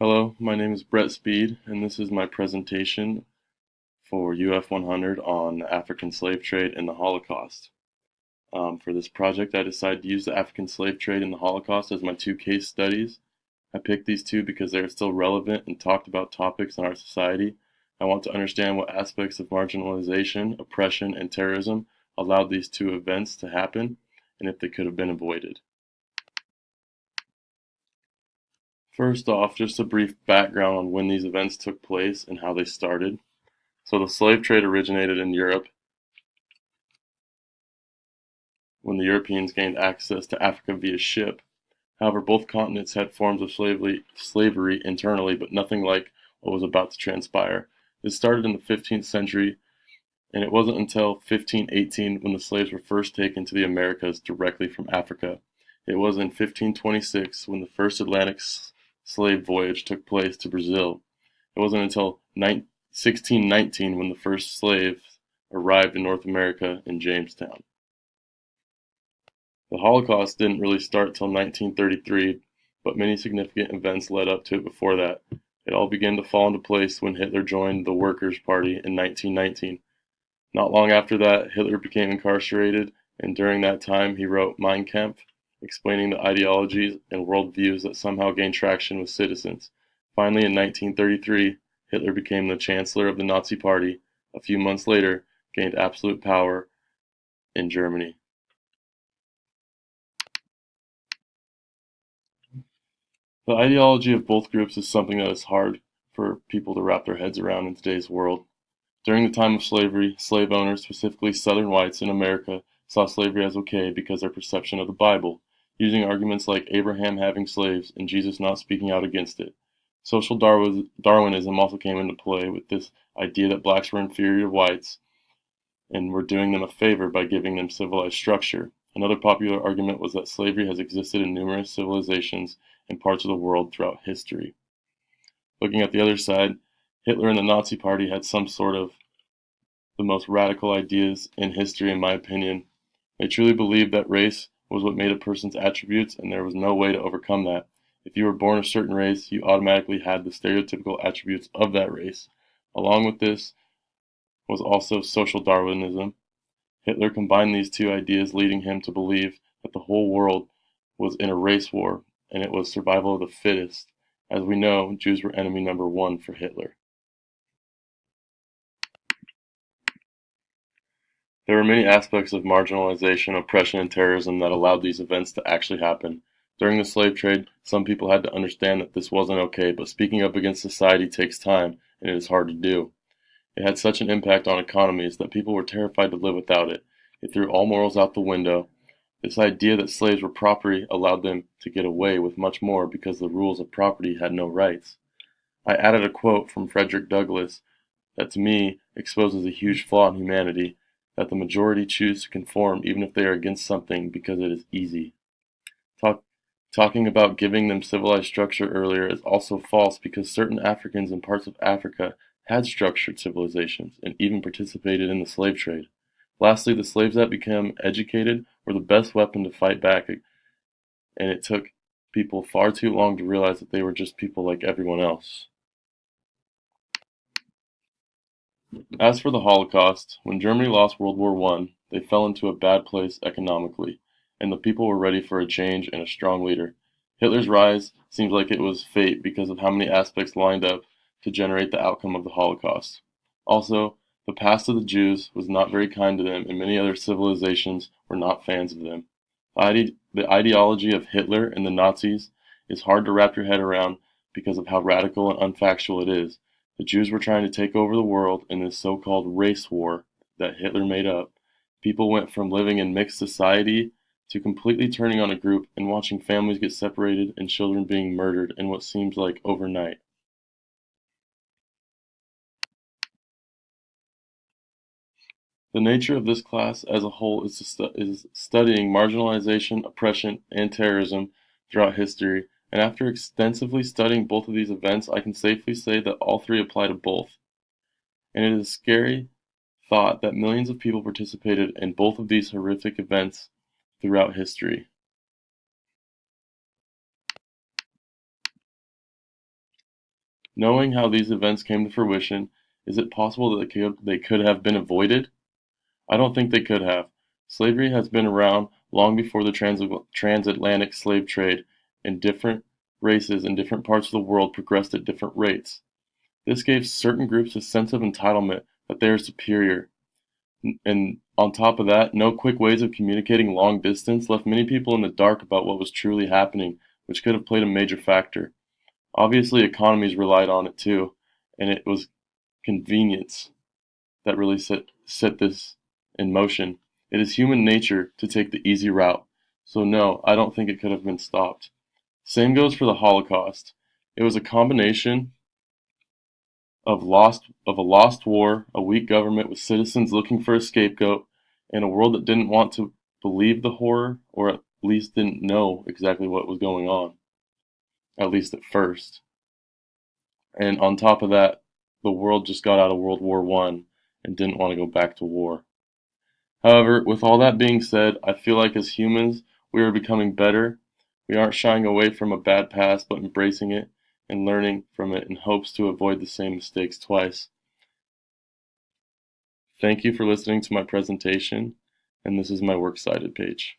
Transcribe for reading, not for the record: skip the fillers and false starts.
Hello, my name is Brett Speed, and this is my presentation for UF 100 on the African slave trade and the Holocaust. For this project, I decided to use the African slave trade and the Holocaust as my two case studies. I picked these two because they are still relevant and talked about topics in our society. I want to understand what aspects of marginalization, oppression, and terrorism allowed these two events to happen, and if they could have been avoided. First off, just a brief background on when these events took place and how they started. So the slave trade originated in Europe when the Europeans gained access to Africa via ship. However, both continents had forms of slavery internally, but nothing like what was about to transpire. This started in the 15th century, and it wasn't until 1518 when the slaves were first taken to the Americas directly from Africa. It was in 1526 when the first Atlantic slave voyage took place to Brazil. It wasn't until 1619 when the first slaves arrived in North America in Jamestown. The Holocaust didn't really start till 1933, but many significant events led up to it before that. It all began to fall into place when Hitler joined the Workers' Party in 1919. Not long after that, Hitler became incarcerated, and during that time he wrote Mein Kampf, explaining the ideologies and worldviews that somehow gained traction with citizens. Finally, in 1933, Hitler became the Chancellor of the Nazi Party. A few months later, gained absolute power in Germany. The ideology of both groups is something that is hard for people to wrap their heads around in today's world. During the time of slavery, slave owners, specifically Southern whites in America, saw slavery as okay because of their perception of the Bible, using arguments like Abraham having slaves and Jesus not speaking out against it. Social Darwinism also came into play with this idea that blacks were inferior to whites and were doing them a favor by giving them civilized structure. Another popular argument was that slavery has existed in numerous civilizations and parts of the world throughout history. Looking at the other side, Hitler and the Nazi Party had some sort of the most radical ideas in history, in my opinion. They truly believed that race was what made a person's attributes, and there was no way to overcome that. If you were born a certain race, you automatically had the stereotypical attributes of that race. Along with this was also social Darwinism. Hitler combined these two ideas, leading him to believe that the whole world was in a race war, and it was survival of the fittest. As we know, Jews were enemy number one for Hitler. There were many aspects of marginalization, oppression, and terrorism that allowed these events to actually happen. During the slave trade, some people had to understand that this wasn't okay, but speaking up against society takes time, and it is hard to do. It had such an impact on economies that people were terrified to live without it. It threw all morals out the window. This idea that slaves were property allowed them to get away with much more because the rules of property had no rights. I added a quote from Frederick Douglass that to me exposes a huge flaw in humanity, that the majority choose to conform even if they are against something because it is easy. Talking about giving them civilized structure earlier is also false because certain Africans in parts of Africa had structured civilizations and even participated in the slave trade. Lastly, the slaves that became educated were the best weapon to fight back, and it took people far too long to realize that they were just people like everyone else. As for the Holocaust, when Germany lost World War I, they fell into a bad place economically, and the people were ready for a change and a strong leader. Hitler's rise seems like it was fate because of how many aspects lined up to generate the outcome of the Holocaust. Also, the past of the Jews was not very kind to them, and many other civilizations were not fans of them. The ideology of Hitler and the Nazis is hard to wrap your head around because of how radical and unfactual it is. The Jews were trying to take over the world in this so-called race war that Hitler made up. People went from living in mixed society to completely turning on a group and watching families get separated and children being murdered in what seems like overnight. The nature of this class as a whole is studying marginalization, oppression, and terrorism throughout history, and after extensively studying both of these events, I can safely say that all three apply to both. And it is a scary thought that millions of people participated in both of these horrific events throughout history. Knowing how these events came to fruition, is it possible that they could have been avoided? I don't think they could have. Slavery has been around long before the transatlantic slave trade, and different races in different parts of the world progressed at different rates. This gave certain groups a sense of entitlement that they are superior. And on top of that, no quick ways of communicating long distance left many people in the dark about what was truly happening, which could have played a major factor. Obviously, economies relied on it too, and it was convenience that really set this in motion. It is human nature to take the easy route, so no, I don't think it could have been stopped. Same goes for the Holocaust. It was a combination of a lost war, a weak government with citizens looking for a scapegoat, and a world that didn't want to believe the horror, or at least didn't know exactly what was going on, at least at first. And on top of that, the world just got out of World War I and didn't want to go back to war. However, with all that being said, I feel like as humans, we are becoming better. We aren't shying away from a bad past, but embracing it and learning from it in hopes to avoid the same mistakes twice. Thank you for listening to my presentation, and this is my works cited page.